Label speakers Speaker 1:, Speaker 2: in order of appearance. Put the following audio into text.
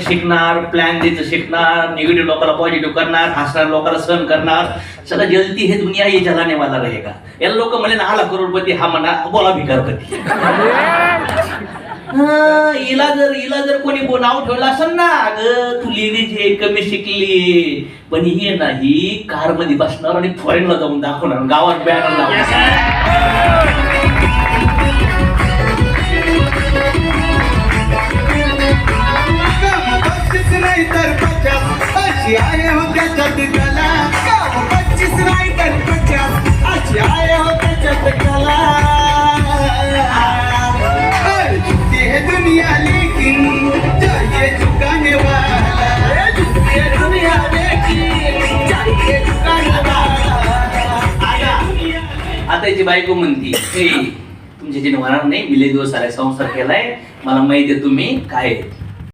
Speaker 1: शिकणार, प्लॅन द्यायचं शिकणार, निगेटिव्ह लोकांना पॉझिटिव्ह करणार, हसणार लोकांना सहन करणार. चला जलती हे दुनिया ये जलाने वाला रहेगा. याला लोक म्हणले ना आला करोडपती हा म्हणा बोला भिकारपती. हिला जर कोणी नाव ठेवलं असेल ना अगं तू लेडीज आहे कमी शिकली पण ही नाही कार मध्ये बसणार आणि फॉरेनला जाऊन दाखवणार गावात बॅनर लावणार.
Speaker 2: आए हो त्याच्यात कला 25 नाही तर 50 अशी आए हो त्याच्यात कला है दुनिया लेकिन चाहिए झुकाने वाला है दुनिया लेकिन चाहिए झुकाने वाला.
Speaker 1: आता याची बायको म्हणती तुमच्या जे होणार नाही मिले दिवस आलाय संसार केलाय मला माहिती आहे तुम्ही काय